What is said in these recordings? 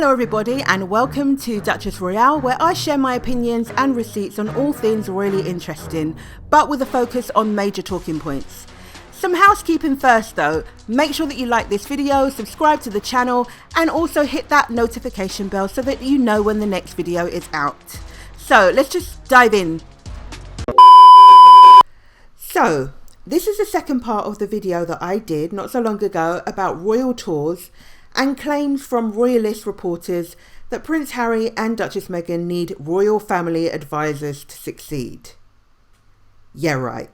Hello everybody and welcome to Duchess Royale, where I share my opinions and receipts on all things really interesting, but with a focus on major talking points. Some housekeeping first though, make sure that you like this video, subscribe to the channel and also hit that notification bell so that you know when the next video is out. So let's just dive in. So this is the second part of the video that I did not so long ago about royal tours and claims from royalist reporters that Prince Harry and Duchess Meghan need royal family advisors to succeed. Yeah, right.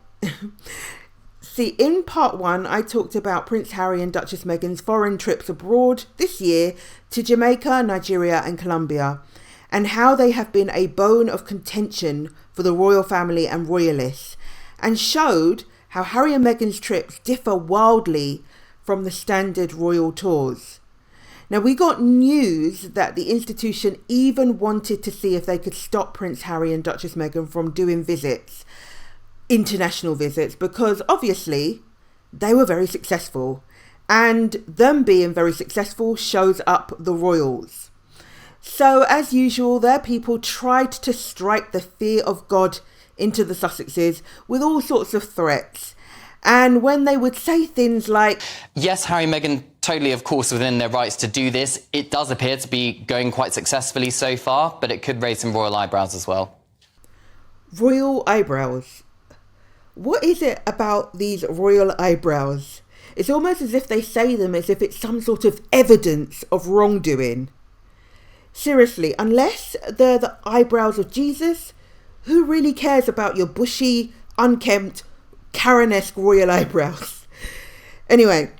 See, in part one, I talked about Prince Harry and Duchess Meghan's foreign trips abroad this year to Jamaica, Nigeria and Colombia, and how they have been a bone of contention for the royal family and royalists, and showed how Harry and Meghan's trips differ wildly from the standard royal tours. Now, we got news that the institution even wanted to see if they could stop Prince Harry and Duchess Meghan from doing visits, international visits, because obviously they were very successful, and them being very successful shows up the royals. So as usual, their people tried to strike the fear of God into the Sussexes with all sorts of threats. And when they would say things like, yes, Harry and Meghan totally, of course, within their rights to do this. It does appear to be going quite successfully so far, but it could raise some royal eyebrows as well. Royal eyebrows. What is it about these royal eyebrows? It's almost as if they say them as if it's some sort of evidence of wrongdoing. Seriously, unless they're the eyebrows of Jesus, who really cares about your bushy, unkempt, Karen-esque royal eyebrows? Anyway,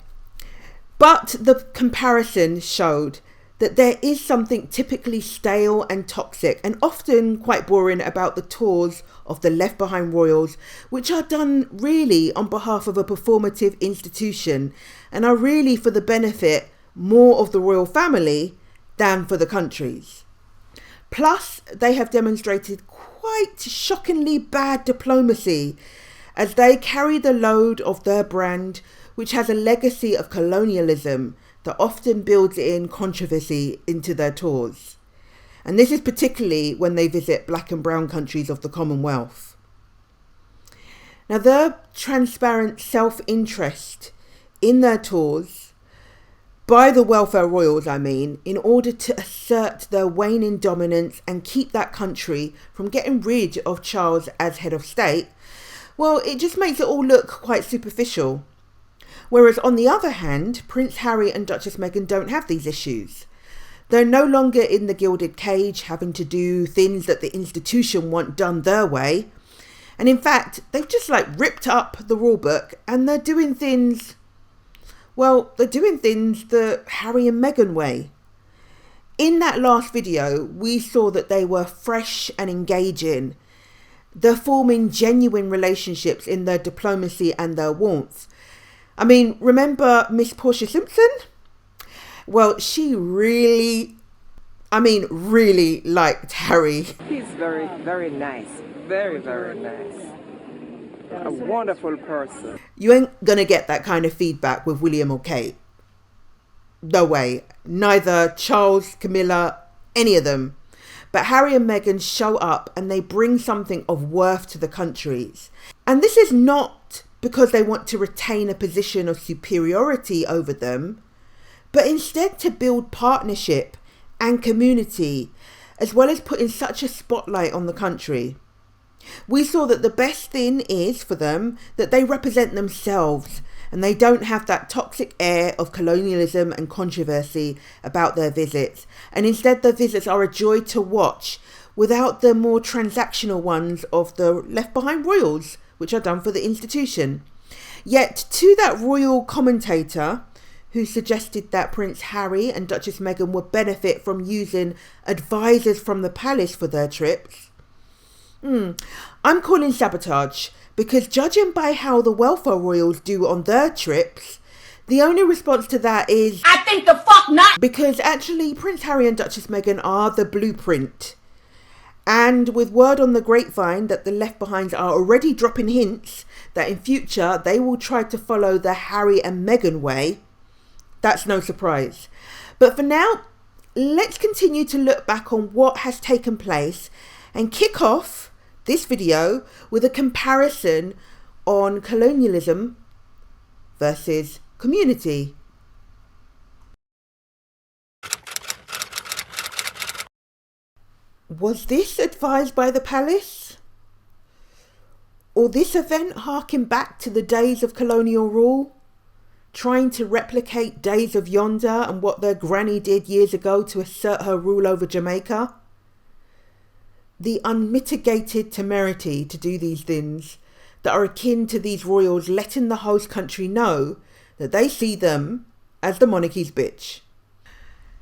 but the comparison showed that there is something typically stale and toxic and often quite boring about the tours of the left behind royals, which are done really on behalf of a performative institution and are really for the benefit more of the royal family than for the countries. Plus, they have demonstrated quite shockingly bad diplomacy as they carry the load of their brand, which has a legacy of colonialism that often builds in controversy into their tours. And this is particularly when they visit black and brown countries of the Commonwealth. Now, their transparent self-interest in their tours, by the welfare royals I mean, in order to assert their waning dominance and keep that country from getting rid of Charles as head of state, well, it just makes it all look quite superficial. Whereas on the other hand, Prince Harry and Duchess Meghan don't have these issues. They're no longer in the gilded cage having to do things that the institution want done their way. And in fact, they've just ripped up the rule book and they're doing things, the Harry and Meghan way. In that last video, we saw that they were fresh and engaging. They're forming genuine relationships in their diplomacy and their warmth. I mean, remember Miss Portia Simpson? Well, she really liked Harry. He's very, very nice. Very, very nice. A wonderful person. You ain't gonna get that kind of feedback with William or Kate. No way. Neither Charles, Camilla, any of them. But Harry and Meghan show up and they bring something of worth to the countries. And this is not because they want to retain a position of superiority over them, but instead to build partnership and community, as well as putting such a spotlight on the country. We saw that the best thing is for them that they represent themselves and they don't have that toxic air of colonialism and controversy about their visits. And instead their visits are a joy to watch without the more transactional ones of the left behind royals, which are done for the institution. Yet to that royal commentator who suggested that Prince Harry and Duchess Meghan would benefit from using advisors from the palace for their trips, I'm calling sabotage, because judging by how the welfare royals do on their trips, the only response to that is, I think the fuck not! Because actually Prince Harry and Duchess Meghan are the blueprint. And with word on the grapevine that the left behinds are already dropping hints that in future they will try to follow the Harry and Meghan way, that's no surprise. But for now, let's continue to look back on what has taken place and kick off this video with a comparison on colonialism versus community. Was this advised by the palace? Or this event harken back to the days of colonial rule? Trying to replicate days of yonder and what their granny did years ago to assert her rule over Jamaica? The unmitigated temerity to do these things that are akin to these royals letting the host country know that they see them as the monarchy's bitch.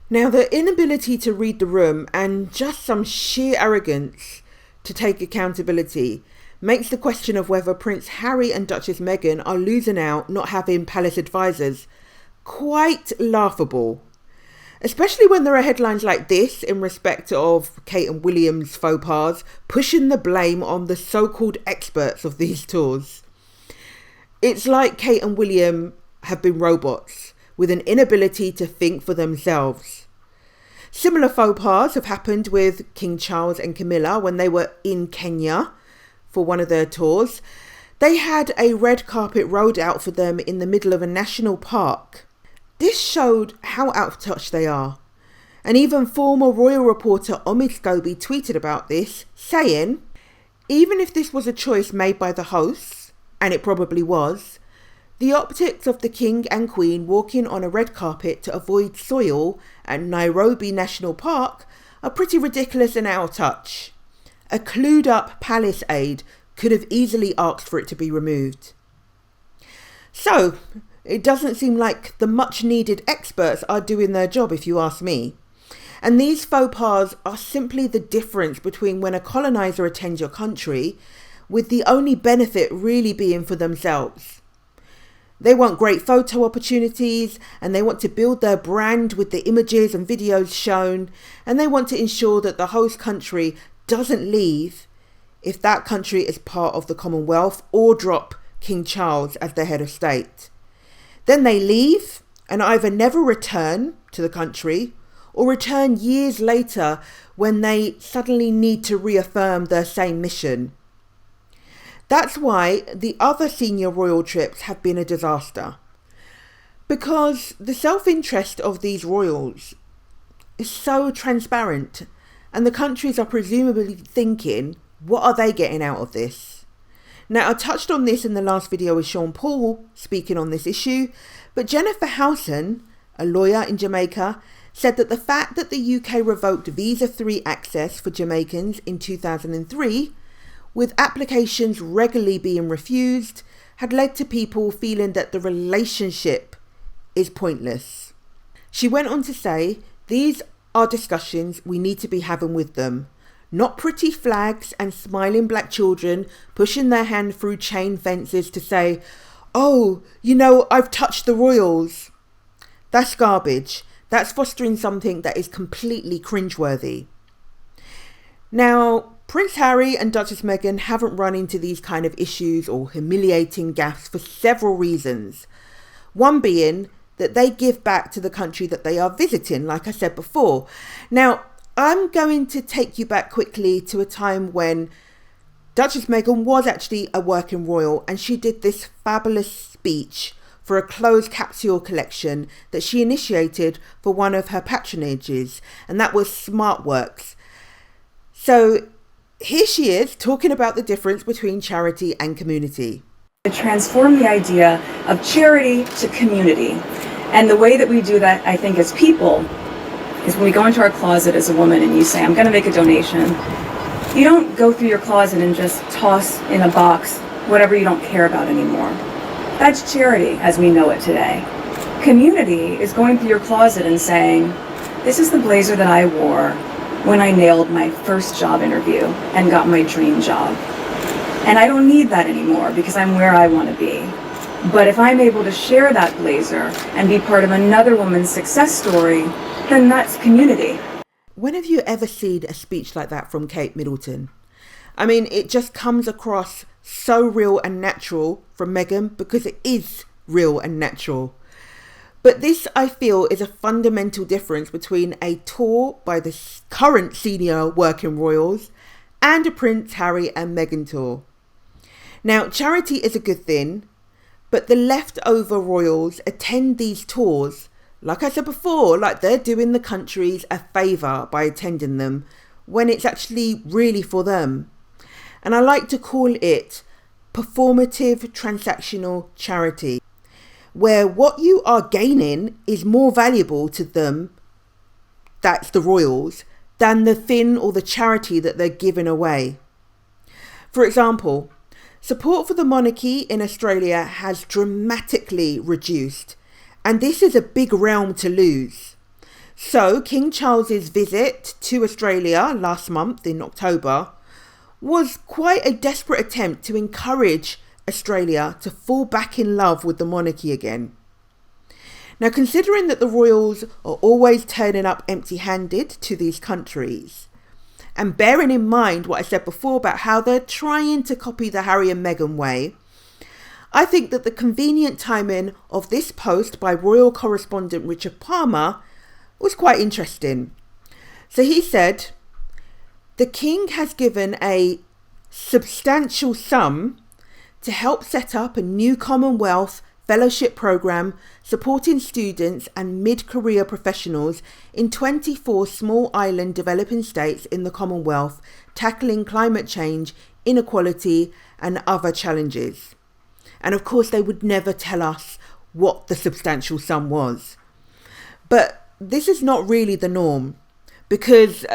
Now, the inability to read the room and just some sheer arrogance to take accountability makes the question of whether Prince Harry and Duchess Meghan are losing out not having palace advisors quite laughable. Especially when there are headlines like this in respect of Kate and William's faux pas, pushing the blame on the so-called experts of these tours. It's like Kate and William have been robots with an inability to think for themselves. Similar faux pas have happened with King Charles and Camilla when they were in Kenya for one of their tours. They had a red carpet rolled out for them in the middle of a national park. This showed how out of touch they are. And even former royal reporter Omid Scobie tweeted about this, saying, even if this was a choice made by the hosts, and it probably was, the optics of the King and Queen walking on a red carpet to avoid soil at Nairobi National Park are pretty ridiculous and out of touch. A clued up palace aide could have easily asked for it to be removed. So, it doesn't seem like the much needed experts are doing their job, if you ask me. And these faux pas are simply the difference between when a coloniser attends your country, with the only benefit really being for themselves. They want great photo opportunities, and they want to build their brand with the images and videos shown, and they want to ensure that the host country doesn't leave if that country is part of the Commonwealth or drop King Charles as their head of state. Then they leave and either never return to the country or return years later when they suddenly need to reaffirm their same mission. That's why the other senior royal trips have been a disaster. Because the self-interest of these royals is so transparent, and the countries are presumably thinking, what are they getting out of this? Now, I touched on this in the last video with Sean Paul speaking on this issue, but Jennifer Houghton, a lawyer in Jamaica, said that the fact that the UK revoked visa-free access for Jamaicans in 2003, with applications regularly being refused, had led to people feeling that the relationship is pointless. She went on to say, these are discussions we need to be having with them, not pretty flags and smiling black children pushing their hand through chain fences to say, oh, you know, I've touched the royals. That's garbage. That's fostering something that is completely cringeworthy. Now, Prince Harry and Duchess Meghan haven't run into these kind of issues or humiliating gaffes for several reasons. One being that they give back to the country that they are visiting, like I said before. Now, I'm going to take you back quickly to a time when Duchess Meghan was actually a working royal, and she did this fabulous speech for a closed capsule collection that she initiated for one of her patronages, and that was SmartWorks. So here she is talking about the difference between charity and community. To transform the idea of charity to community. And the way that we do that, I think, as people, is when we go into our closet as a woman and you say, I'm going to make a donation, you don't go through your closet and just toss in a box whatever you don't care about anymore. That's charity as we know it today. Community is going through your closet and saying, this is the blazer that I wore when I nailed my first job interview and got my dream job. And I don't need that anymore because I'm where I want to be. But if I'm able to share that blazer and be part of another woman's success story, then that's community. When have you ever seen a speech like that from Kate Middleton? I mean, it just comes across so real and natural from Meghan because it is real and natural. But this, I feel, is a fundamental difference between a tour by the current senior working royals and a Prince Harry and Meghan tour. Now, charity is a good thing, but the leftover royals attend these tours, like I said before, like they're doing the countries a favour by attending them, when it's actually really for them. And I like to call it performative transactional charity, where what you are gaining is more valuable to them, that's the royals, than the thing or the charity that they're giving away. For example, support for the monarchy in Australia has dramatically reduced, and this is a big realm to lose. So King Charles's visit to Australia last month in October was quite a desperate attempt to encourage Australia to fall back in love with the monarchy again. Now, considering that the royals are always turning up empty-handed to these countries, and bearing in mind what I said before about how they're trying to copy the Harry and Meghan way, I think that the convenient timing of this post by royal correspondent Richard Palmer was quite interesting. So he said, "The King has given a substantial sum to help set up a new Commonwealth fellowship programme supporting students and mid-career professionals in 24 small island developing states in the Commonwealth, tackling climate change, inequality and other challenges." And of course they would never tell us what the substantial sum was. But this is not really the norm, because,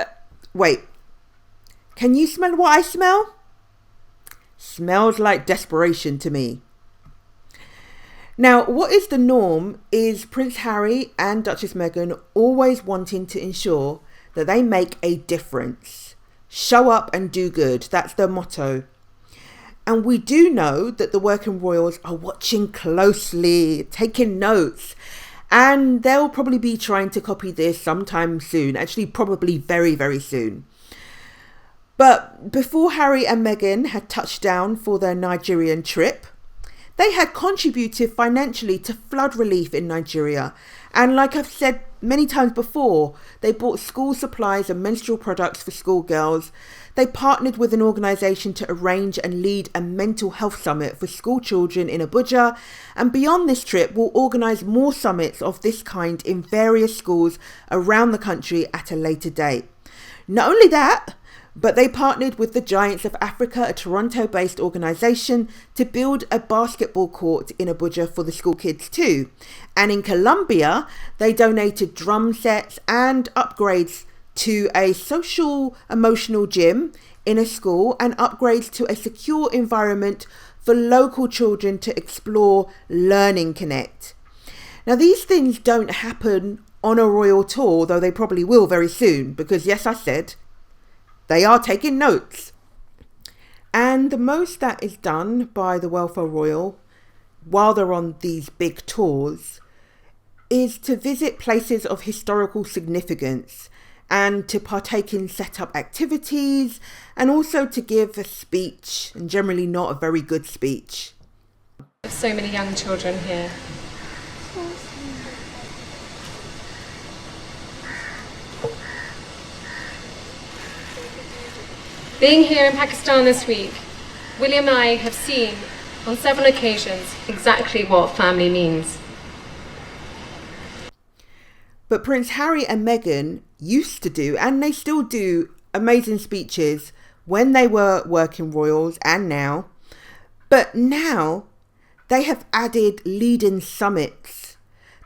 wait, can you smell what I smell? Smells like desperation to me. Now, what is the norm is Prince Harry and Duchess Meghan always wanting to ensure that they make a difference. Show up and do good. That's their motto. And we do know that the working royals are watching closely, taking notes, and they'll probably be trying to copy this sometime soon. Actually, probably very, very soon. But before Harry and Meghan had touched down for their Nigerian trip, they had contributed financially to flood relief in Nigeria. And like I've said many times before, they bought school supplies and menstrual products for schoolgirls. They partnered with an organisation to arrange and lead a mental health summit for school children in Abuja. And beyond this trip, will organise more summits of this kind in various schools around the country at a later date. Not only that, but they partnered with the Giants of Africa, a Toronto-based organisation, to build a basketball court in Abuja for the school kids too. And in Colombia, they donated drum sets and upgrades to a social emotional gym in a school and upgrades to a secure environment for local children to explore Learning Connect. Now, these things don't happen on a royal tour, though they probably will very soon, because yes, I said, they are taking notes. And the most that is done by the Welfare Royal while they're on these big tours is to visit places of historical significance and to partake in set-up activities and also to give a speech, and generally not a very good speech. So many young children here. Being here in Pakistan this week, William and I have seen on several occasions exactly what family means. But Prince Harry and Meghan used to do, and they still do, amazing speeches when they were working royals and now. But now they have added leading summits.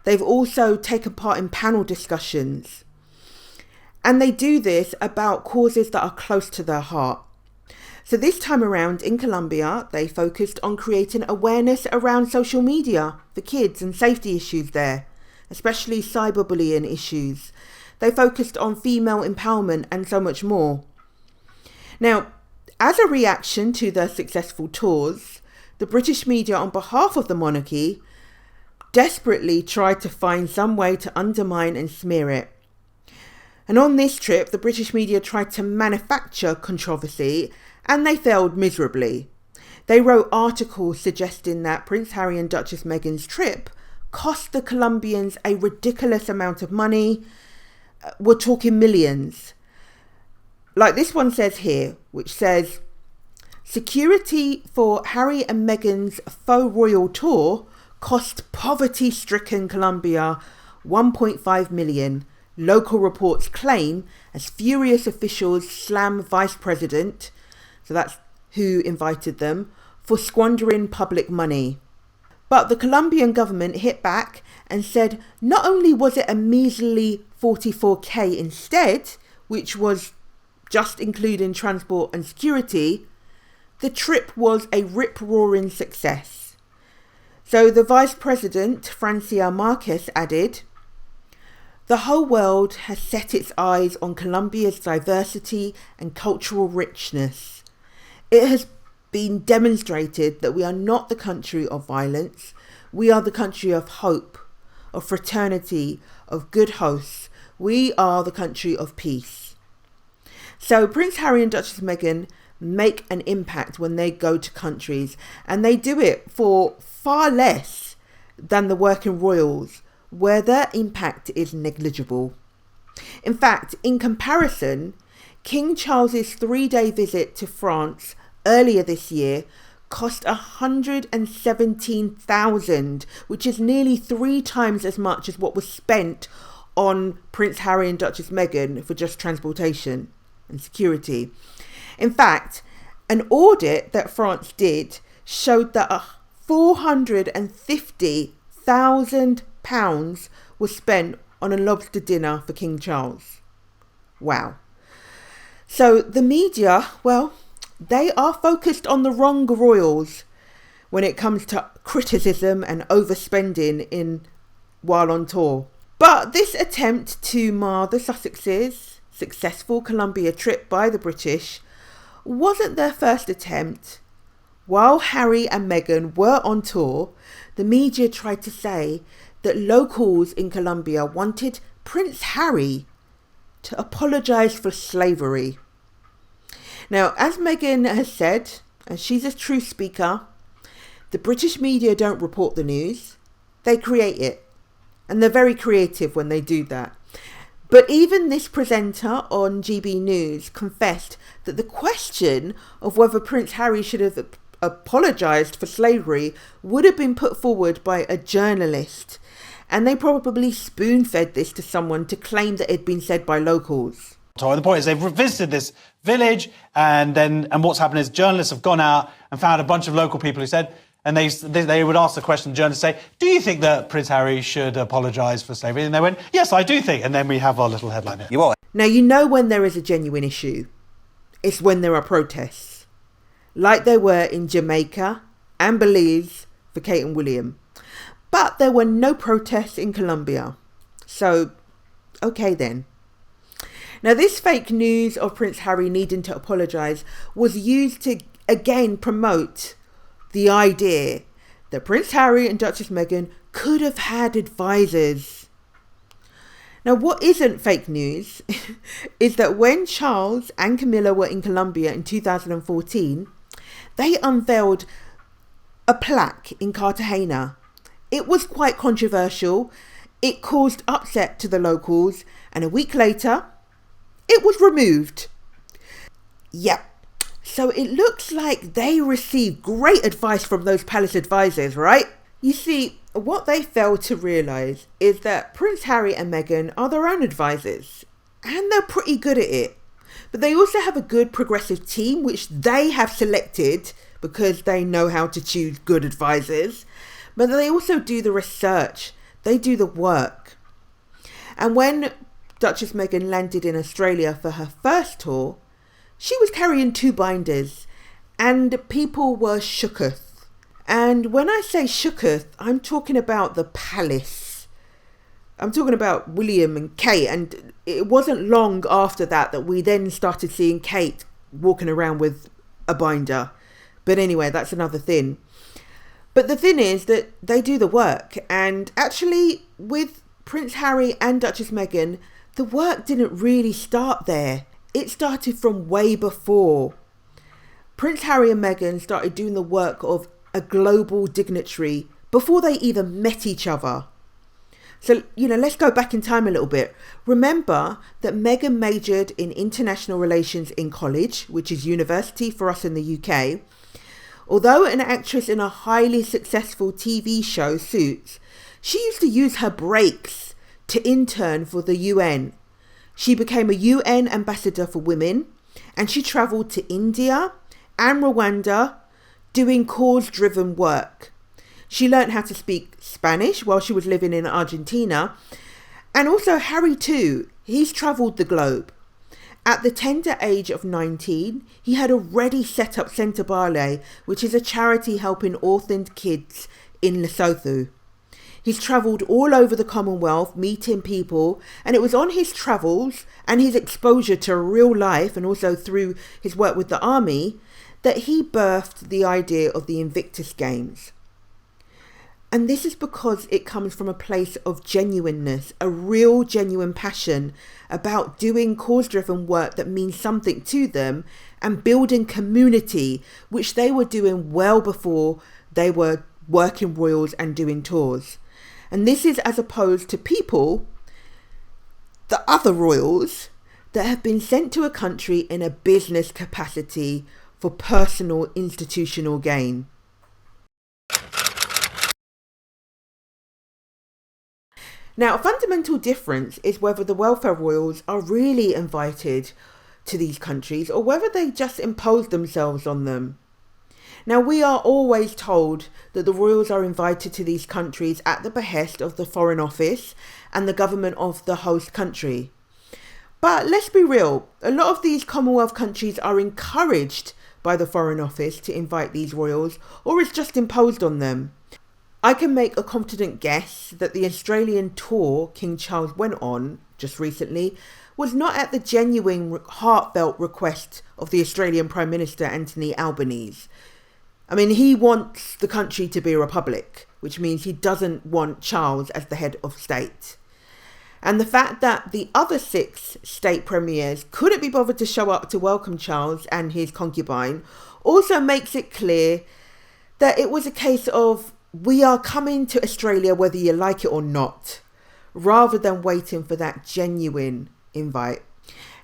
They've also taken part in panel discussions. And they do this about causes that are close to their heart. So this time around in Colombia, they focused on creating awareness around social media for kids and safety issues there, especially cyberbullying issues. They focused on female empowerment and so much more. Now, as a reaction to their successful tours, the British media on behalf of the monarchy desperately tried to find some way to undermine and smear it. And on this trip, the British media tried to manufacture controversy, and they failed miserably. They wrote articles suggesting that Prince Harry and Duchess Meghan's trip cost the Colombians a ridiculous amount of money. We're talking millions. Like this one says here, which says, security for Harry and Meghan's faux royal tour cost poverty-stricken Colombia 1.5 million. Local reports claim as furious officials slam vice president, so that's who invited them, for squandering public money. But the Colombian government hit back and said not only was it a measly 44k instead, which was just including transport and security, the trip was a rip-roaring success. So the vice president, Francia Marquez, added, the whole world has set its eyes on Colombia's diversity and cultural richness. It has been demonstrated that we are not the country of violence. We are the country of hope, of fraternity, of good hosts. We are the country of peace. So Prince Harry and Duchess Meghan make an impact when they go to countries, and they do it for far less than the working royals, where their impact is negligible. In fact, in comparison, King Charles's 3-day visit to France earlier this year cost 117,000, which is nearly 3 times as much as what was spent on Prince Harry and Duchess Meghan for just transportation and security. In fact, an audit that France did showed that £450,000 was spent on a lobster dinner for King Charles. Wow. So the media, well, they are focused on the wrong royals when it comes to criticism and overspending while on tour. But this attempt to mar the Sussexes' successful Colombia trip by the British wasn't their first attempt. While Harry and Meghan were on tour, the media tried to say that locals in Colombia wanted Prince Harry to apologise for slavery. Now, as Meghan has said, and she's a true speaker, the British media don't report the news, they create it. And they're very creative when they do that. But even this presenter on GB News confessed that the question of whether Prince Harry should have apologised for slavery would have been put forward by a journalist. And they probably spoon-fed this to someone to claim that it had been said by locals. And the point is they've visited this village and what's happened is journalists have gone out and found a bunch of local people who said, and they would ask the question, the journalists say, do you think that Prince Harry should apologise for slavery? And they went, yes, I do think. And then we have our little headline here. You are. Now, you know when there is a genuine issue. It's when there are protests. Like there were in Jamaica and Belize for Kate and William. But there were no protests in Colombia. So, okay then. Now, this fake news of Prince Harry needing to apologise was used to, again, promote the idea that Prince Harry and Duchess Meghan could have had advisors. Now, what isn't fake news is that when Charles and Camilla were in Colombia in 2014, they unveiled a plaque in Cartagena. It was quite controversial. It caused upset to the locals, and a week later, it was removed. Yep. So it looks like they received great advice from those palace advisors, right? You see, what they failed to realise is that Prince Harry and Meghan are their own advisors, and they're pretty good at it. But they also have a good progressive team, which they have selected because they know how to choose good advisors. But they also do the research. They do the work. And when Duchess Meghan landed in Australia for her first tour, she was carrying 2 binders and people were shooketh. And when I say shooketh, I'm talking about the palace. I'm talking about William and Kate. And it wasn't long after that we then started seeing Kate walking around with a binder. But anyway, that's another thing. But the thing is that they do the work. And actually, with Prince Harry and Duchess Meghan, the work didn't really start there. It started from way before. Prince Harry and Meghan started doing the work of a global dignitary before they even met each other. So, let's go back in time a little bit. Remember that Meghan majored in international relations in college, which is university for us in the UK. Although an actress in a highly successful TV show, Suits, she used to use her breaks to intern for the UN. She became a UN ambassador for women, and she travelled to India and Rwanda doing cause-driven work. She learned how to speak Spanish while she was living in Argentina. And also Harry too, he's travelled the globe. At the tender age of 19, he had already set up Centre Barley, which is a charity helping orphaned kids in Lesotho. He's travelled all over the Commonwealth, meeting people, and it was on his travels and his exposure to real life, and also through his work with the army, that he birthed the idea of the Invictus Games. And this is because it comes from a place of genuineness, a real genuine passion about doing cause-driven work that means something to them and building community, which they were doing well before they were working royals and doing tours. And this is as opposed to people, the other royals, that have been sent to a country in a business capacity for personal institutional gain. Now, a fundamental difference is whether the welfare royals are really invited to these countries or whether they just impose themselves on them. Now, we are always told that the royals are invited to these countries at the behest of the Foreign Office and the government of the host country. But let's be real, a lot of these Commonwealth countries are encouraged by the Foreign Office to invite these royals, or it's just imposed on them. I can make a confident guess that the Australian tour King Charles went on just recently was not at the genuine, heartfelt request of the Australian Prime Minister Anthony Albanese. I mean, he wants the country to be a republic, which means he doesn't want Charles as the head of state. And the fact that the other 6 state premiers couldn't be bothered to show up to welcome Charles and his concubine also makes it clear that it was a case of, we are coming to Australia whether you like it or not, rather than waiting for that genuine invite.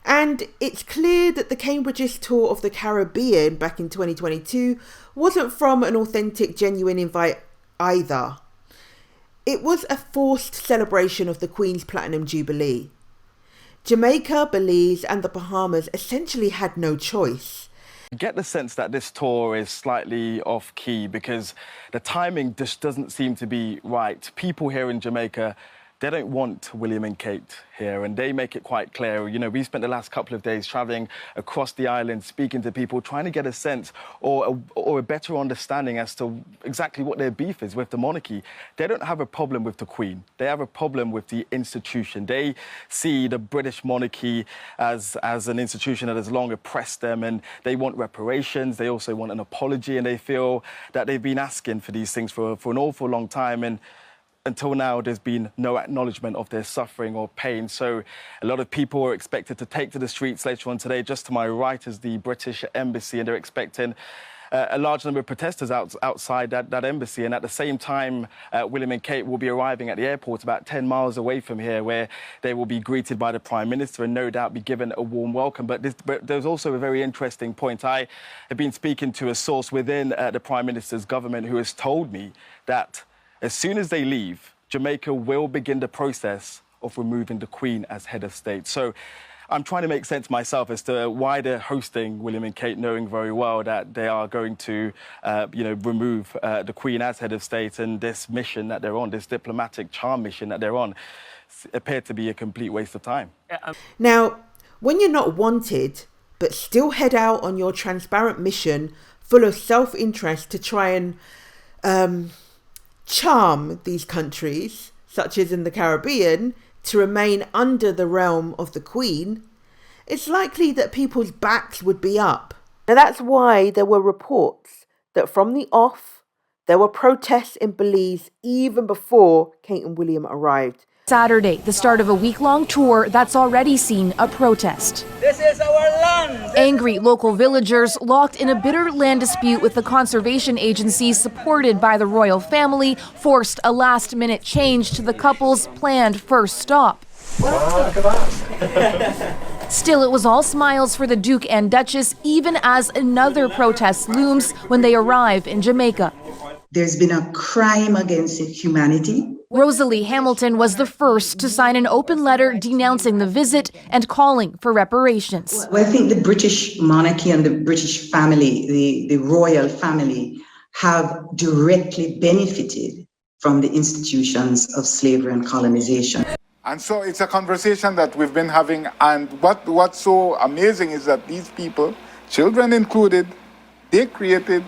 And it's clear that the Cambridge's tour of the Caribbean back in 2022 wasn't from an authentic, genuine invite either. It was a forced celebration of the Queen's Platinum Jubilee. Jamaica, Belize and the Bahamas essentially had no choice. I get the sense that this tour is slightly off key because the timing just doesn't seem to be right. People here in Jamaica, they don't want William and Kate here, and they make it quite clear. We spent the last couple of days travelling across the island, speaking to people, trying to get a sense or a better understanding as to exactly what their beef is with the monarchy. They don't have a problem with the Queen. They have a problem with the institution. They see the British monarchy as an institution that has long oppressed them, and they want reparations. They also want an apology, and they feel that they've been asking for these things for an awful long time. And until now, there's been no acknowledgement of their suffering or pain. So a lot of people are expected to take to the streets later on today. Just to my right is the British Embassy, and they're expecting a large number of protesters outside that embassy. And at the same time, William and Kate will be arriving at the airport about 10 miles away from here, where they will be greeted by the Prime Minister and no doubt be given a warm welcome. But there's also a very interesting point. I have been speaking to a source within the Prime Minister's government who has told me that as soon as they leave, Jamaica will begin the process of removing the Queen as head of state. So I'm trying to make sense myself as to why they're hosting William and Kate, knowing very well that they are going to, remove the Queen as head of state, and this mission that they're on, this diplomatic charm mission that they're on, appeared to be a complete waste of time. Now, when you're not wanted, but still head out on your transparent mission full of self-interest to try and charm these countries, such as in the Caribbean, to remain under the realm of the Queen, it's likely that people's backs would be up. Now that's why there were reports that from the off, there were protests in Belize even before Kate and William arrived. Saturday, the start of a week-long tour that's already seen a protest. This is our last Angry local villagers locked in a bitter land dispute with the conservation agencies supported by the royal family forced a last-minute change to the couple's planned first stop. Still, it was all smiles for the Duke and Duchess, even as another protest looms when they arrive in Jamaica. There's been a crime against humanity. Rosalie Hamilton was the first to sign an open letter denouncing the visit and calling for reparations. Well, I think the British monarchy and the British family, the royal family, have directly benefited from the institutions of slavery and colonization. And so it's a conversation that we've been having, and what's so amazing is that these people, children included, they created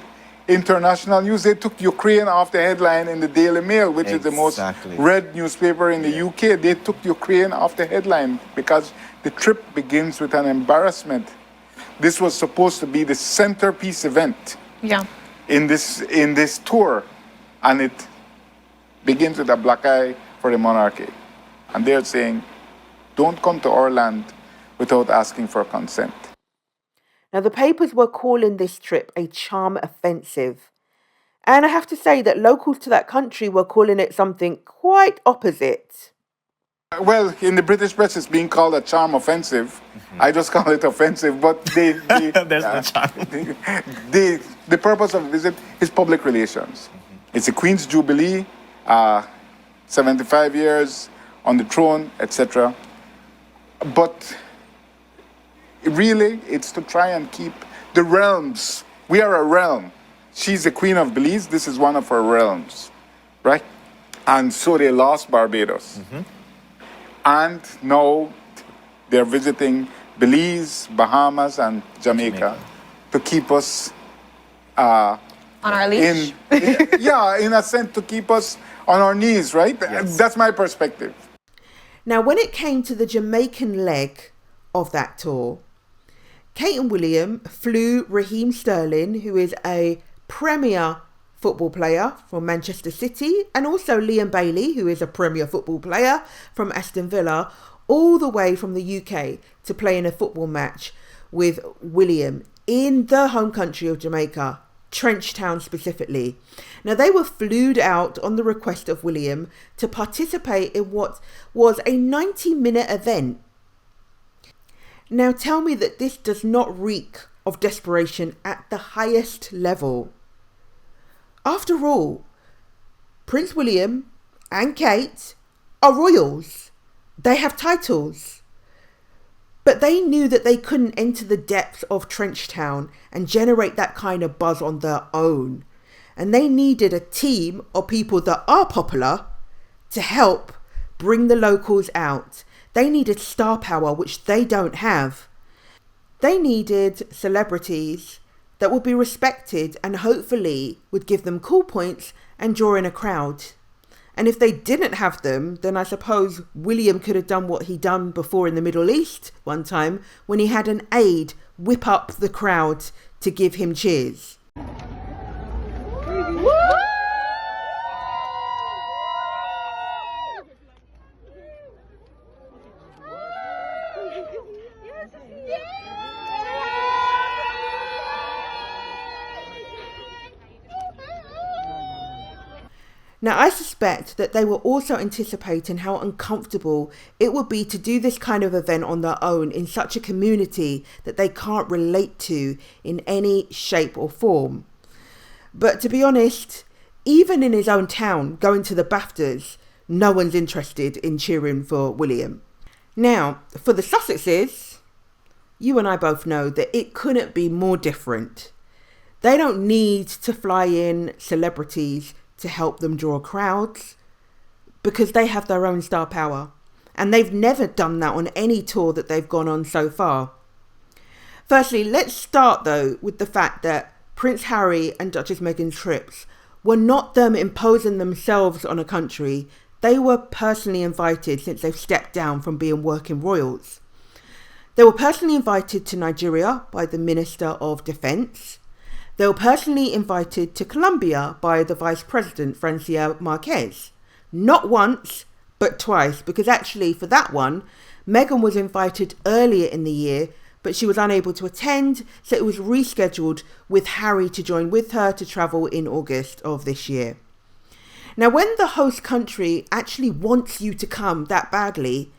international news. They took Ukraine off the headline in the Daily Mail, which is the most read newspaper in the UK. They took Ukraine off the headline because the trip begins with an embarrassment. This was supposed to be the centerpiece event in this tour, and it begins with a black eye for the monarchy. And they're saying, don't come to our land without asking for consent. Now, the papers were calling this trip a charm offensive. And I have to say that locals to that country were calling it something quite opposite. Well, in the British press, it's being called a charm offensive. I just call it offensive, but the purpose of the visit is public relations. It's the Queen's Jubilee, 75 years on the throne, etc. But really, it's to try and keep the realms. We are a realm. She's the Queen of Belize. This is one of her realms, right? And so they lost Barbados. And now they're visiting Belize, Bahamas, and Jamaica to keep us on our leash. In a sense, to keep us on our knees, right? Yes. That's my perspective. Now, when it came to the Jamaican leg of that tour, Kate and William flew Raheem Sterling, who is a Premier football player from Manchester City, and also Liam Bailey, who is a Premier football player from Aston Villa, all the way from the UK to play in a football match with William in the home country of Jamaica, Trenchtown specifically. Now, they were flued out on the request of William to participate in what was a 90-minute event. Now, tell me that this does not reek of desperation at the highest level. After all, Prince William and Kate are royals. They have titles. But they knew that they couldn't enter the depths of Trenchtown and generate that kind of buzz on their own. And they needed a team of people that are popular to help bring the locals out. They needed star power, which they don't have. They needed celebrities that would be respected and hopefully would give them cool points and draw in a crowd. And if they didn't have them, then I suppose William could have done what he done before in the Middle East one time when he had an aide whip up the crowd to give him cheers. Now, I suspect that they were also anticipating how uncomfortable it would be to do this kind of event on their own in such a community that they can't relate to in any shape or form. But to be honest, even in his own town, going to the BAFTAs, no one's interested in cheering for William. Now, for the Sussexes, you and I both know that it couldn't be more different. They don't need to fly in celebrities to help them draw crowds because they have their own star power, and they've never done that on any tour that they've gone on so far. Firstly, let's start though with the fact that Prince Harry and Duchess Meghan's trips were not them imposing themselves on a country. They were personally invited since they've stepped down from being working royals. They were personally invited to Nigeria by the Minister of Defence. They were personally invited to Colombia by the Vice President, Francia Marquez. Not once, but twice, because actually for that one, Meghan was invited earlier in the year but she was unable to attend, so it was rescheduled with Harry to join with her to travel in August of this year. Now, when the host country actually wants you to come that badly,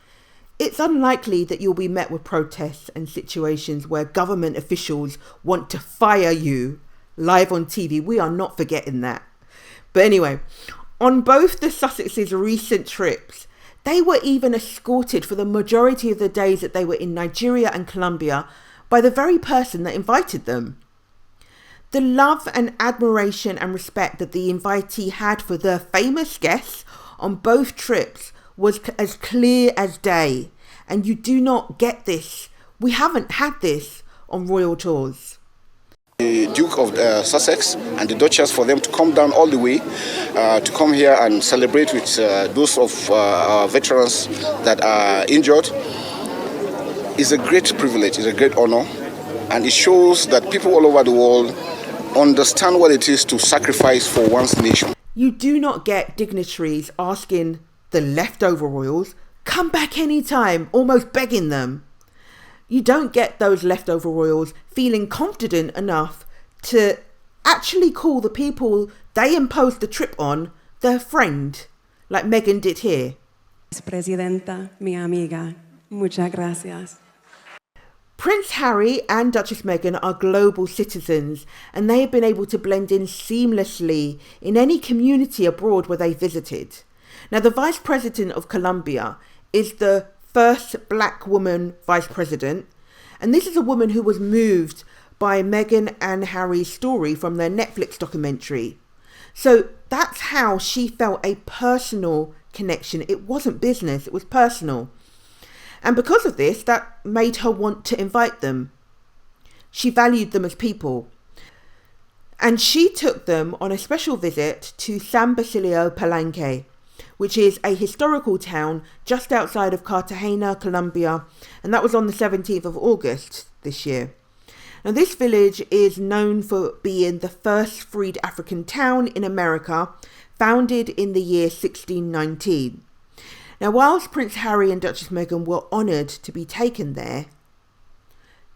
it's unlikely that you'll be met with protests and situations where government officials want to fire you live on TV. We are not forgetting that. But anyway, on both the Sussexes' recent trips, they were even escorted for the majority of the days that they were in Nigeria and Colombia by the very person that invited them. The love and admiration and respect that the invitee had for their famous guests on both trips was as clear as day. And you do not get this. We haven't had this on royal tours. The Duke of Sussex and the Duchess, for them to come down all the way to come here and celebrate with those of our veterans that are injured is a great privilege, is a great honor, and it shows that people all over the world understand what it is to sacrifice for one's nation. You do not get dignitaries asking the leftover royals, come back anytime, almost begging them. You don't get those leftover royals feeling confident enough to actually call the people they imposed the trip on their friend, like Meghan did here. Presidenta, mi amiga, muchas gracias. Prince Harry and Duchess Meghan are global citizens, and they have been able to blend in seamlessly in any community abroad where they visited. Now, the Vice President of Colombia is the first black woman vice president, and this is a woman who was moved by Meghan and Harry's story from their Netflix documentary. So that's how she felt a personal connection. It wasn't business, it was personal. And because of this, that made her want to invite them. She valued them as people. And she took them on a special visit to San Basilio Palenque, which is a historical town just outside of Cartagena, Colombia, and that was on the 17th of August this year. Now, this village is known for being the first freed African town in America, founded in the year 1619. Now, whilst Prince Harry and Duchess Meghan were honoured to be taken there,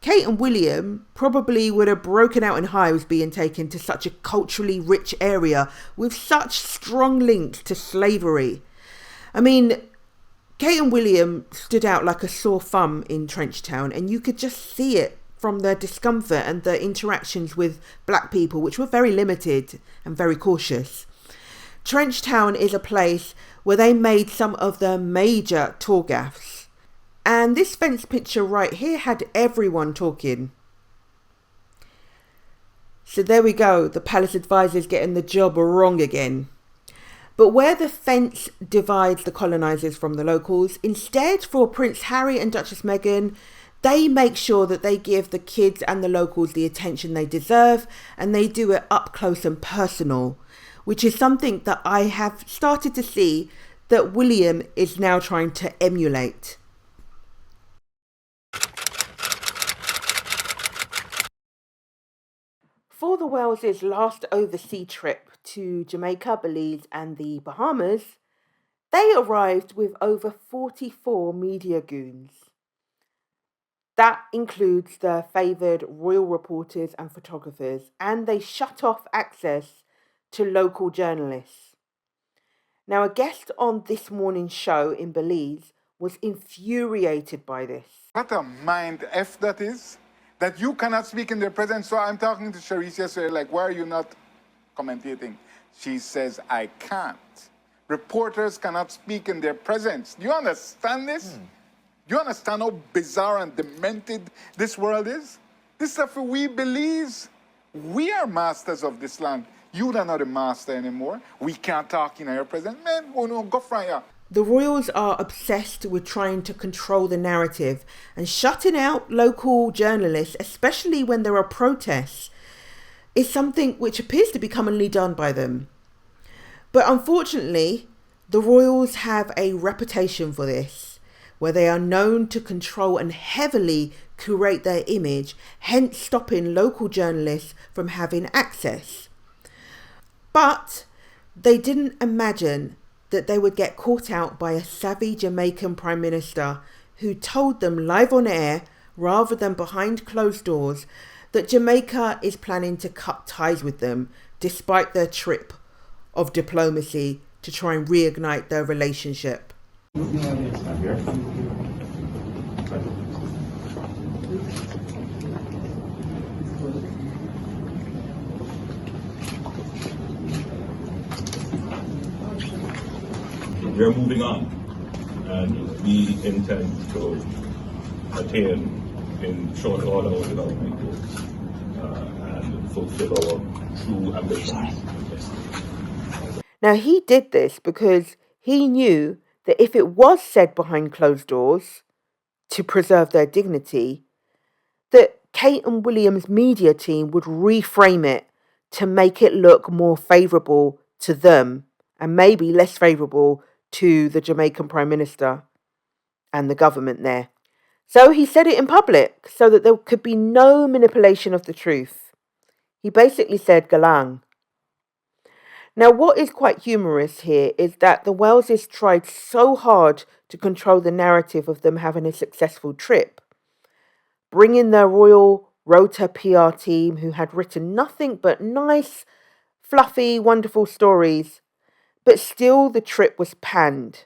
Kate and William probably would have broken out in hives being taken to such a culturally rich area with such strong links to slavery. I mean, Kate and William stood out like a sore thumb in Trenchtown, and you could just see it from their discomfort and their interactions with black people, which were very limited and very cautious. Trenchtown is a place where they made some of their major tour gaffes. And this fence picture right here had everyone talking. So there we go, the palace advisors getting the job wrong again. But where the fence divides the colonisers from the locals, instead for Prince Harry and Duchess Meghan, they make sure that they give the kids and the locals the attention they deserve, and they do it up close and personal, which is something that I have started to see that William is now trying to emulate. For the Wales' last overseas trip to Jamaica, Belize and the Bahamas, they arrived with over 44 media goons. That includes their favoured royal reporters and photographers, and they shut off access to local journalists. Now, a guest on this morning's show in Belize was infuriated by this. What a mind F that is. That you cannot speak in their presence. So I'm talking to Charisse yesterday, like, why are you not commentating? She says, I can't. Reporters cannot speak in their presence. Do you understand this? Do you understand how bizarre and demented this world is? This stuff we Belize, we are masters of this land. You are not a master anymore. We can't talk in our presence. Man, oh no, go from here. The royals are obsessed with trying to control the narrative, and shutting out local journalists, especially when there are protests, is something which appears to be commonly done by them. But unfortunately, the royals have a reputation for this, where they are known to control and heavily curate their image, hence stopping local journalists from having access. But they didn't imagine that they would get caught out by a savvy Jamaican Prime Minister who told them live on air, rather than behind closed doors, that Jamaica is planning to cut ties with them despite their trip of diplomacy to try and reignite their relationship. We're moving on, and we intend to attain in short order our development goals and fulfill our true ambitions. Now, he did this because he knew that if it was said behind closed doors to preserve their dignity, that Kate and William's media team would reframe it to make it look more favourable to them and maybe less favourable to the Jamaican Prime Minister and the government there. So he said it in public so that there could be no manipulation of the truth. He basically said galang. Now, what is quite humorous here is that the Welleses tried so hard to control the narrative of them having a successful trip, bringing their Royal Rota PR team who had written nothing but nice, fluffy, wonderful stories, but still the trip was panned.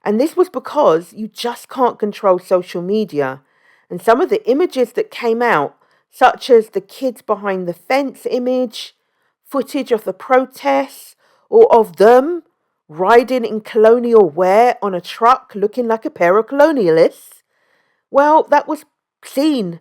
And this was because you just can't control social media. And some of the images that came out, such as the kids behind the fence image, footage of the protests, or of them riding in colonial wear on a truck looking like a pair of colonialists, well, that was seen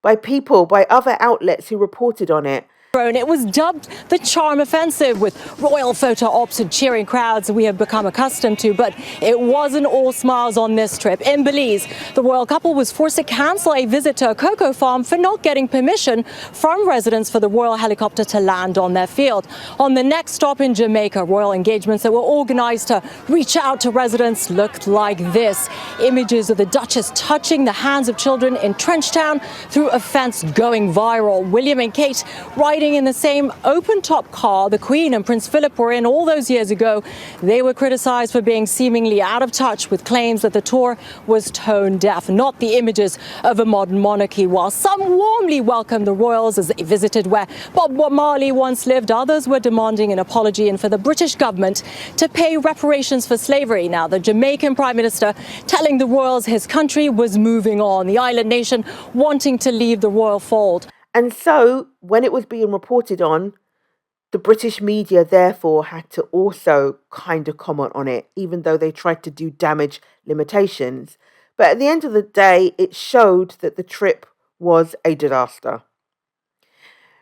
by people, by other outlets who reported on it. It was dubbed the Charm Offensive, with royal photo ops and cheering crowds we have become accustomed to. But it wasn't all smiles on this trip. In Belize, the royal couple was forced to cancel a visit to a cocoa farm for not getting permission from residents for the royal helicopter to land on their field. On the next stop in Jamaica, royal engagements that were organised to reach out to residents looked like this. Images of the Duchess touching the hands of children in Trenchtown through a fence going viral. William and Kate riding in the same open-top car the Queen and Prince Philip were in all those years ago. They were criticised for being seemingly out of touch with claims that the tour was tone deaf, not the images of a modern monarchy. While some warmly welcomed the royals as they visited where Bob Marley once lived, others were demanding an apology and for the British government to pay reparations for slavery. Now, the Jamaican Prime Minister telling the royals his country was moving on, the island nation wanting to leave the royal fold. And so, when it was being reported on, the British media therefore had to also kind of comment on it, even though they tried to do damage limitations. But at the end of the day, it showed that the trip was a disaster.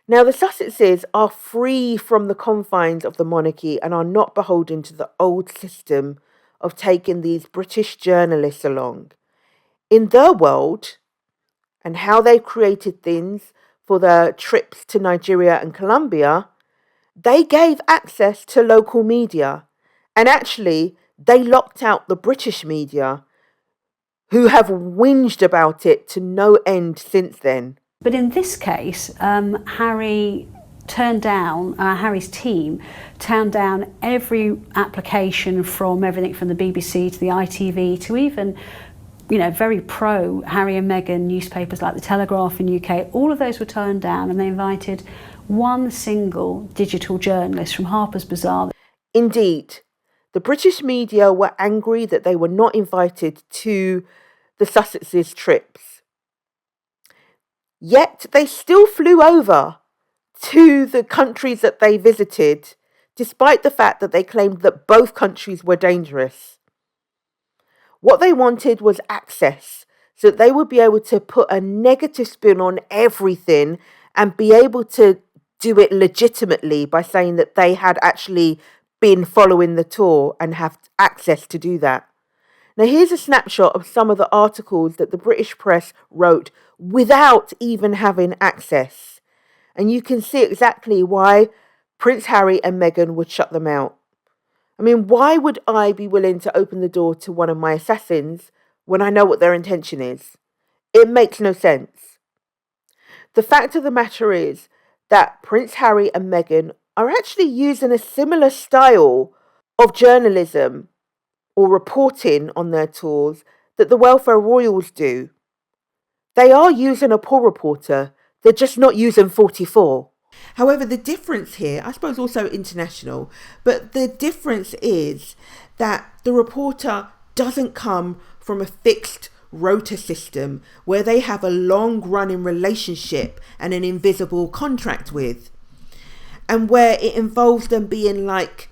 Now, the Sussexes are free from the confines of the monarchy and are not beholden to the old system of taking these British journalists along. In their world, and how they created things for their trips to Nigeria and Colombia, they gave access to local media. And actually, they locked out the British media, who have whinged about it to no end since then. But in this case, Harry's team turned down every application from everything from the BBC to the ITV to even very pro Harry and Meghan newspapers like The Telegraph in UK. All of those were turned down, and they invited one single digital journalist from Harper's Bazaar. Indeed, the British media were angry that they were not invited to the Sussexes' trips. Yet they still flew over to the countries that they visited, despite the fact that they claimed that both countries were dangerous. What they wanted was access, so that they would be able to put a negative spin on everything and be able to do it legitimately by saying that they had actually been following the tour and have access to do that. Now, here's a snapshot of some of the articles that the British press wrote without even having access. And you can see exactly why Prince Harry and Meghan would shut them out. I mean, why would I be willing to open the door to one of my assassins when I know what their intention is? It makes no sense. The fact of the matter is that Prince Harry and Meghan are actually using a similar style of journalism or reporting on their tours that the welfare royals do. They are using a poll reporter, they're just not using 44. However, the difference here, I suppose also international, but the difference is that the reporter doesn't come from a fixed rota system where they have a long running relationship and an invisible contract with, and where it involves them being like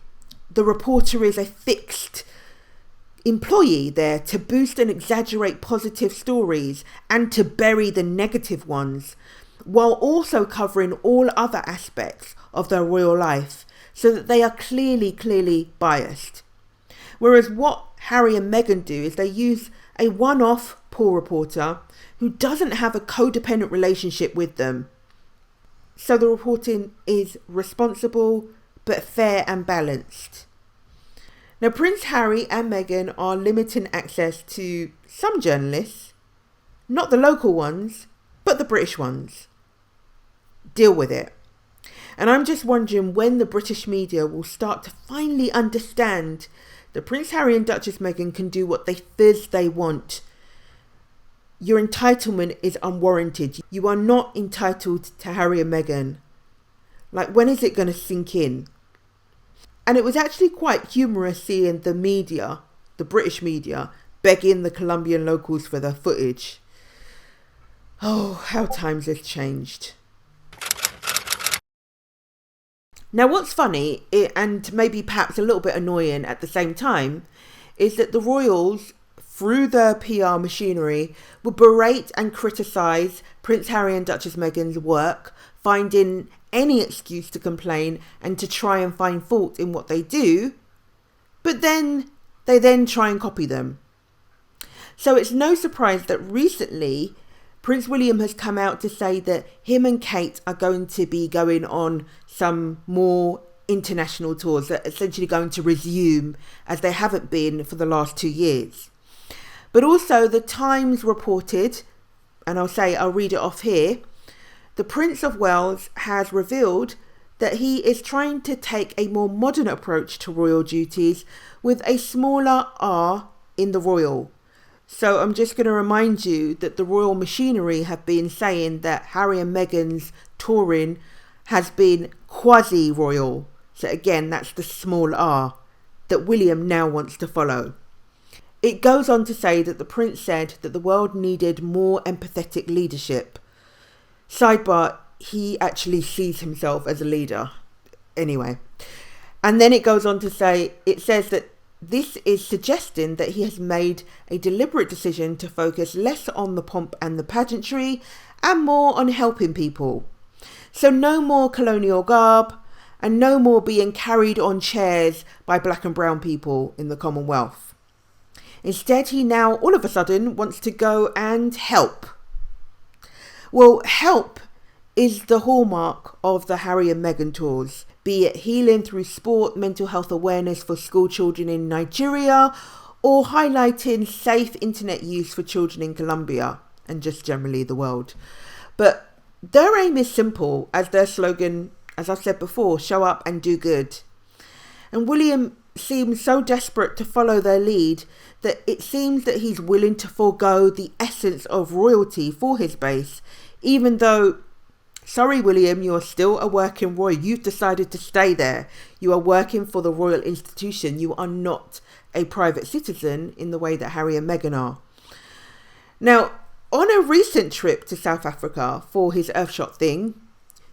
the reporter is a fixed employee there to boost and exaggerate positive stories and to bury the negative ones, while also covering all other aspects of their royal life, so that they are clearly biased. Whereas what Harry and Meghan do is they use a one-off poll reporter who doesn't have a codependent relationship with them. So the reporting is responsible but fair and balanced. Now, Prince Harry and Meghan are limiting access to some journalists, not the local ones, but the British ones. Deal with it. And I'm just wondering when the British media will start to finally understand that Prince Harry and Duchess Meghan can do what they fizz they want. Your entitlement is unwarranted. You are not entitled to Harry and Meghan. Like, when is it going to sink in? And it was actually quite humorous seeing the media, the British media, begging the Colombian locals for their footage. Oh, how times have changed. Now, what's funny, and maybe perhaps a little bit annoying at the same time, is that the royals, through their PR machinery, would berate and criticise Prince Harry and Duchess Meghan's work, finding any excuse to complain and to try and find fault in what they do, but then they try and copy them. So it's no surprise that recently Prince William has come out to say that him and Kate are going to be going on some more international tours that are essentially going to resume as they haven't been for the last 2 years. But also the Times reported, and I'll read it off here, the Prince of Wales has revealed that he is trying to take a more modern approach to royal duties with a smaller R in the royal. So I'm just going to remind you that the royal machinery have been saying that Harry and Meghan's touring has been quasi-royal. So again, that's the small r that William now wants to follow. It goes on to say that the prince said that the world needed more empathetic leadership. Sidebar, he actually sees himself as a leader. Anyway. And then it goes on to say, it says that this is suggesting that he has made a deliberate decision to focus less on the pomp and the pageantry and more on helping people. So no more colonial garb and no more being carried on chairs by black and brown people in the Commonwealth. Instead, he now all of a sudden wants to go and help. Well, help is the hallmark of the Harry and Meghan tours, be it healing through sport, mental health awareness for school children in Nigeria, or highlighting safe internet use for children in Colombia and just generally the world. But their aim is simple, as their slogan, as I've said before, show up and do good. And William seems so desperate to follow their lead that it seems that he's willing to forego the essence of royalty for his base, even though, sorry William, you're still a working royal. You've decided to stay there. You are working for the royal institution. You are not a private citizen in the way that Harry and Meghan are. Now, on a recent trip to South Africa for his Earthshot thing,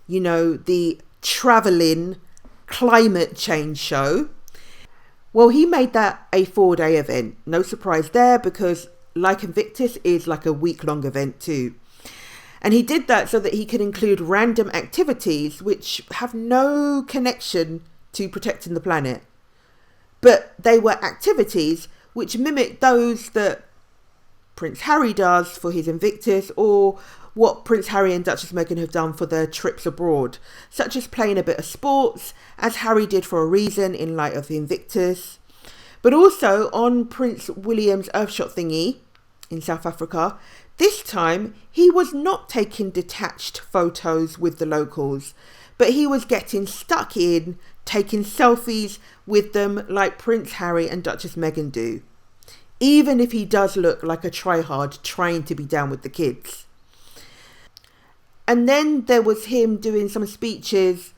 you know, the travelling climate change show, well, he made that a 4-day event. No surprise there, because like Invictus is like a week-long event too. And he did that so that he could include random activities which have no connection to protecting the planet. But they were activities which mimic those that Prince Harry does for his Invictus, or what Prince Harry and Duchess Meghan have done for their trips abroad, such as playing a bit of sports, as Harry did for a reason in light of the Invictus. But also on Prince William's Earthshot thingy in South Africa, this time he was not taking detached photos with the locals, but he was getting stuck in taking selfies with them like Prince Harry and Duchess Meghan do, even if he does look like a tryhard trying to be down with the kids. And then there was him doing some speeches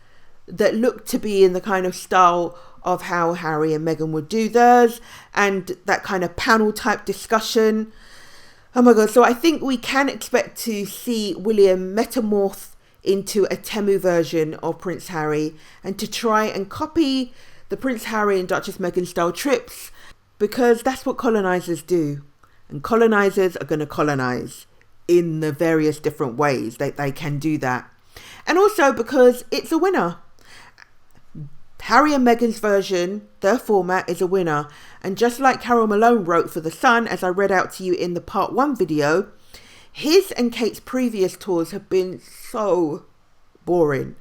that looked to be in the kind of style of how Harry and Meghan would do theirs, and that kind of panel type discussion. Oh my God. So I think we can expect to see William metamorph into a Temu version of Prince Harry and to try and copy the Prince Harry and Duchess Meghan style trips, because that's what colonizers do. And colonizers are going to colonize in the various different ways that they can do that. And also because it's a winner. Harry and Meghan's version, their format, is a winner. And just like Carol Malone wrote for The Sun, as I read out to you in the part 1 video, his and Kate's previous tours have been so boring.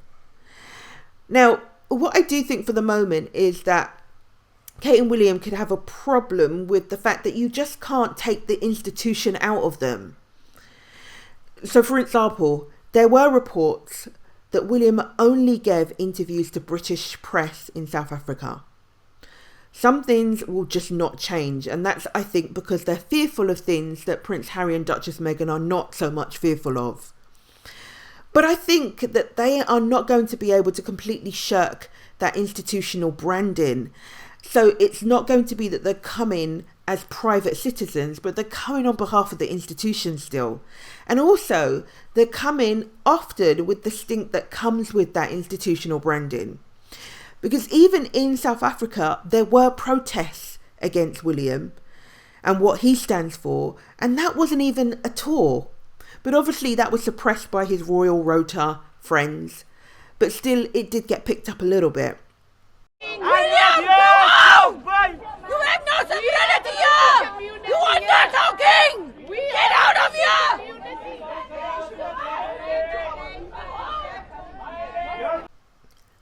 Now, what I do think for the moment is that Kate and William could have a problem with the fact that you just can't take the institution out of them. So, for example, there were reports that William only gave interviews to British press in South Africa. Some things will just not change, and that's, I think, because they're fearful of things that Prince Harry and Duchess Meghan are not so much fearful of. But I think that they are not going to be able to completely shirk that institutional branding. So it's not going to be that they're coming as private citizens, but they're coming on behalf of the institution still. And also, they're coming often with the stink that comes with that institutional branding. Because even in South Africa, there were protests against William and what he stands for, and that wasn't even a tour. But obviously that was suppressed by his Royal Rota friends. But still, it did get picked up a little bit. William, go home! You have no sovereignty here! You are not talking! Get out of here!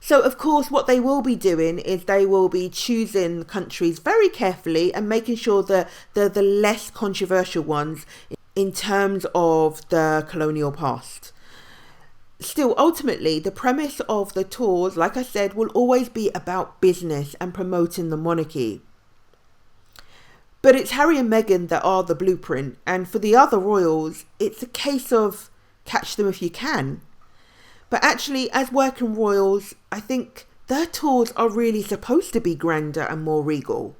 So, of course, what they will be doing is they will be choosing countries very carefully and making sure that they're the less controversial ones in terms of the colonial past. Still, ultimately, the premise of the tours, like I said, will always be about business and promoting the monarchy. But it's Harry and Meghan that are the blueprint, and for the other royals, it's a case of catch them if you can. But actually, as working royals, I think their tours are really supposed to be grander and more regal.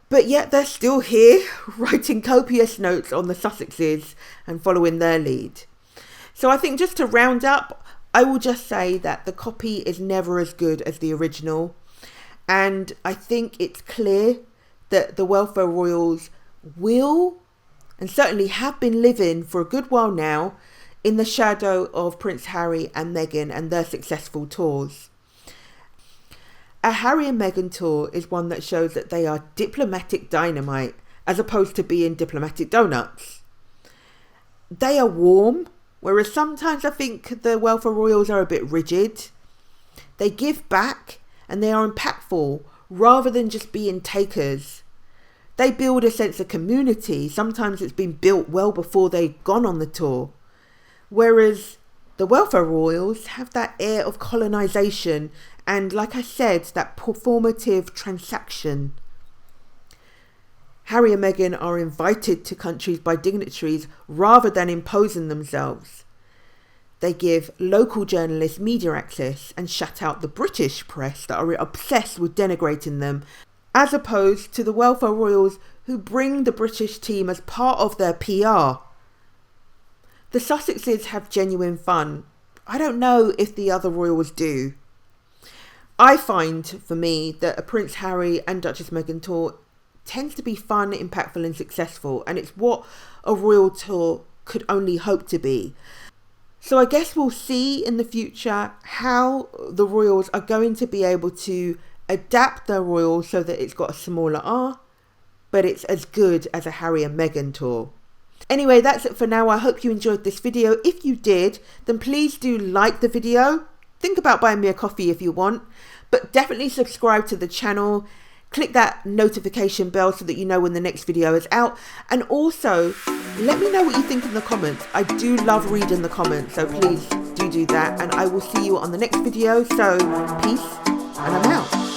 But yet they're still here, writing copious notes on the Sussexes and following their lead. So I think just to round up, I will just say that the copy is never as good as the original. And I think it's clear that the welfare royals will, and certainly have been living for a good while now, in the shadow of Prince Harry and Meghan and their successful tours. A Harry and Meghan tour is one that shows that they are diplomatic dynamite as opposed to being diplomatic donuts. They are warm, whereas sometimes I think the welfare royals are a bit rigid. They give back and they are impactful rather than just being takers. They build a sense of community. Sometimes it's been built well before they've gone on the tour. Whereas the welfare royals have that air of colonisation and, like I said, that performative transaction. Harry and Meghan are invited to countries by dignitaries rather than imposing themselves. They give local journalists media access and shut out the British press that are obsessed with denigrating them, as opposed to the welfare royals who bring the British team as part of their PR. The Sussexes have genuine fun. I don't know if the other royals do. I find, for me, that a Prince Harry and Duchess Meghan tour tends to be fun, impactful and successful, and it's what a royal tour could only hope to be. So I guess we'll see in the future how the royals are going to be able to adapt their royal so that it's got a smaller R, but it's as good as a Harry and Meghan tour. Anyway, that's it for now. I hope you enjoyed this video. If you did, then please do like the video. Think about buying me a coffee if you want, but definitely subscribe to the channel. Click that notification bell so that you know when the next video is out. And also, let me know what you think in the comments. I do love reading the comments, so please do that. And I will see you on the next video. So, peace, and I'm out.